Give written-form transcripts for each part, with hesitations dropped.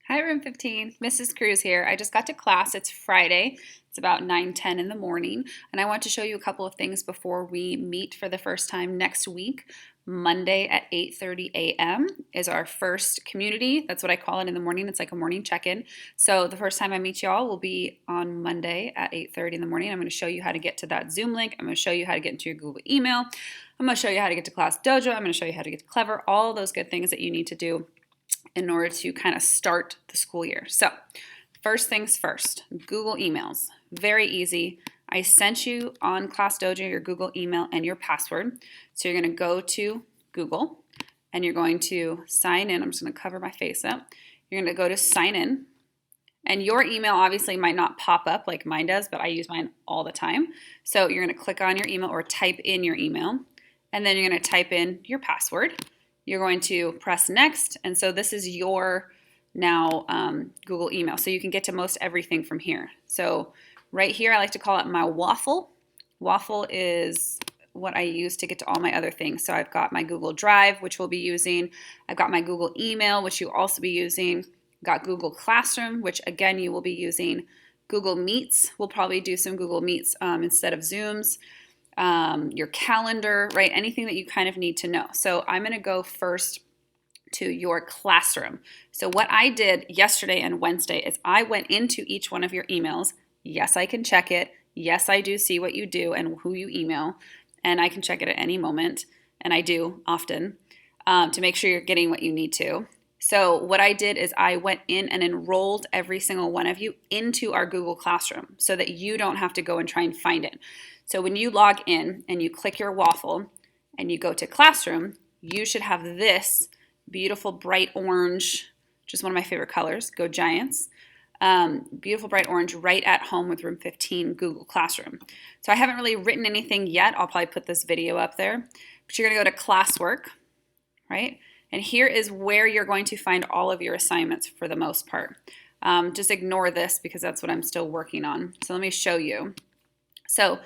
Hi, Room 15. Mrs. Cruz here. I just got to class. It's Friday. It's about 9:10 in the morning, and I want to show you a couple of things before we meet for the first time next week. Monday at 8:30 a.m. is our first community. That's what I call it in the morning. It's like a morning check-in. So the first time I meet y'all will be on Monday at 8:30 in the morning. I'm going to show you how to get to that Zoom link. I'm going to show you how to get into your Google email. I'm going to show you how to get to Class Dojo. I'm going to show you how to get to Clever, all those good things that you need to do in order to kind of start the school year. So first things first, Google emails. Very easy. I sent you on Class Dojo your Google email and your password. So you're going to go to Google and you're going to sign in. I'm just going to cover my face up. You're going to go to sign in. And your email obviously might not pop up like mine does, but I use mine all the time. So you're going to click on your email or type in your email. And then you're going to type in your password. You're going to press next, and so this is your now Google email. So you can get to most everything from here. So right here, I like to call it my waffle. Waffle is what I use to get to all my other things. So I've got my Google Drive, which we'll be using. I've got my Google email, which you'll also be using. Got Google Classroom, which again, you will be using. Google Meets, we'll probably do some Google Meets instead of Zooms. Your calendar, right? Anything that you kind of need to know. So I'm going to go first to your classroom. So what I did yesterday and Wednesday is I went into each one of your emails. Yes, I can check it. Yes, I do see what you do and who you email, and I can check it at any moment, and I do often to make sure you're getting what you need to. So what I did is I went in and enrolled every single one of you into our Google Classroom so that you don't have to go and try and find it. So when you log in and you click your waffle and you go to Classroom, you should have this beautiful bright orange, which is one of my favorite colors, go Giants, beautiful bright orange right at home with Room 15 Google Classroom. So I haven't really written anything yet. I'll probably put this video up there. But you're going to go to Classwork, right? And here is where you're going to find all of your assignments for the most part. Just ignore this because that's what I'm still working on. So let me show you. So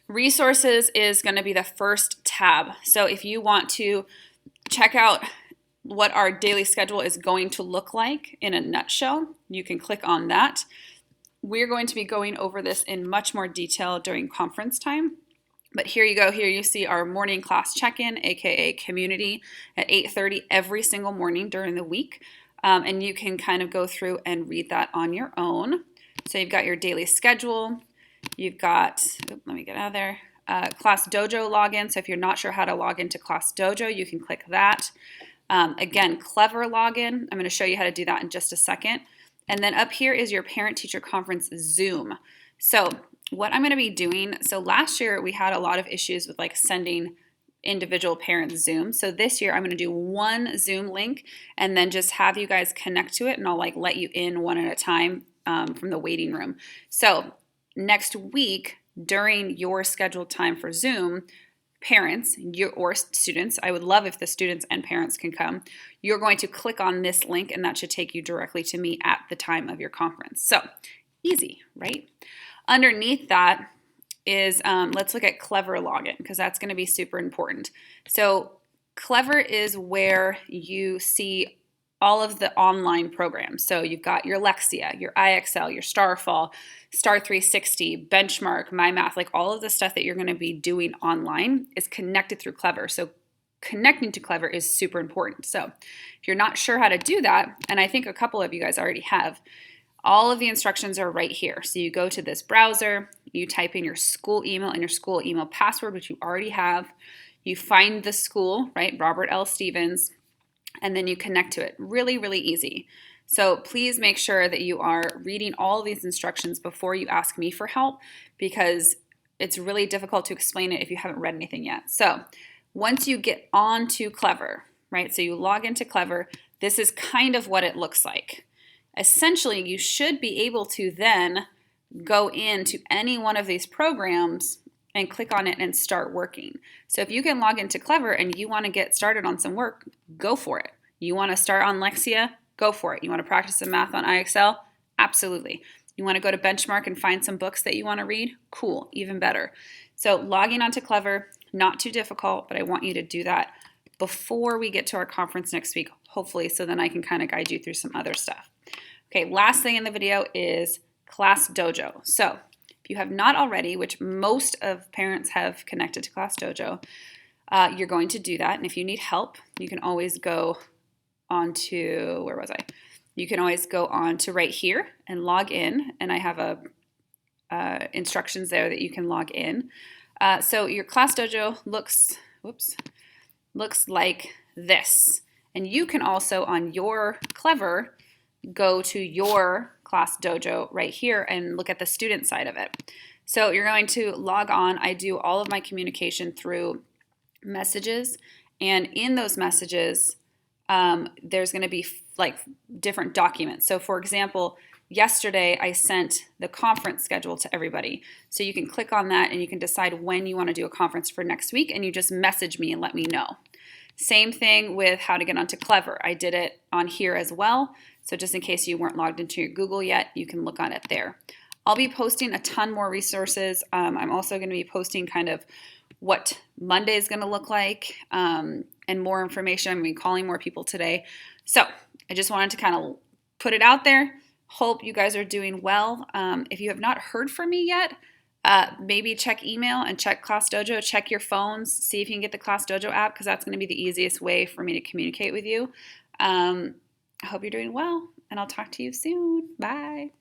resources is going to be the first tab. So if you want to check out what our daily schedule is going to look like in a nutshell, you can click on that. We're going to be going over this in much more detail during conference time. But here you go. Here you see our morning class check-in, aka community, at 8:30 every single morning during the week. And you can kind of go through and read that on your own. So you've got your daily schedule. You've got, let me get out of there, Class Dojo login. So if you're not sure how to log into Class Dojo, you can click that. Again, Clever login. I'm going to show you how to do that in just a second. And then up here is your parent-teacher conference Zoom. So what I'm going to be doing, so last year we had a lot of issues with like sending individual parents Zoom. So this year I'm going to do one Zoom link and then just have you guys connect to it, and I'll like let you in one at a time from the waiting room. So next week during your scheduled time for Zoom, parents or students, I would love if the students and parents can come, you're going to click on this link and that should take you directly to me at the time of your conference. So easy, right? Underneath that is, let's look at Clever login because that's going to be super important. So Clever is where you see all of the online programs. So you've got your Lexia, your IXL, your Starfall, Star 360, Benchmark, MyMath, like all of the stuff that you're going to be doing online is connected through Clever. So connecting to Clever is super important. So if you're not sure how to do that, and I think a couple of you guys already have, all of the instructions are right here. So you go to this browser, you type in your school email and your school email password, which you already have. You find the school, right? Robert L. Stevens, and then you connect to it. Really, really easy. So please make sure that you are reading all of these instructions before you ask me for help because it's really difficult to explain it if you haven't read anything yet. So once you get on to Clever, right? So you log into Clever, this is kind of what it looks like. Essentially, you should be able to then go into any one of these programs and click on it and start working. So if you can log into Clever and you want to get started on some work, go for it. You want to start on Lexia? Go for it. You want to practice some math on IXL? Absolutely. You want to go to Benchmark and find some books that you want to read? Cool, even better. So logging onto Clever, not too difficult, but I want you to do that before we get to our conference next week, hopefully, so then I can kind of guide you through some other stuff. Okay, last thing in the video is Class Dojo. So if you have not already, which most of parents have connected to Class Dojo, you're going to do that. And if you need help, you can always go on to, where was I? You can always go on to right here and log in. And I have instructions there that you can log in. So your Class Dojo looks like this. And you can also, on your Clever, go to your Class Dojo right here and look at the student side of it. So you're going to log on. I do all of my communication through messages, and in those messages, there's going to be like different documents. So for example, yesterday I sent the conference schedule to everybody. So you can click on that and you can decide when you want to do a conference for next week, and you just message me and let me know. Same thing with how to get onto Clever. I did it on here as well. So just in case you weren't logged into your Google yet, you can look on it there. I'll be posting a ton more resources. I'm also going to be posting kind of what Monday is going to look like, and more information. I'm going to be calling more people today. So I just wanted to kind of put it out there. Hope you guys are doing well. If you have not heard from me yet, maybe check email and check Class Dojo. Check your phones. See if you can get the Class Dojo app, because that's going to be the easiest way for me to communicate with you. I hope you're doing well, and I'll talk to you soon. Bye.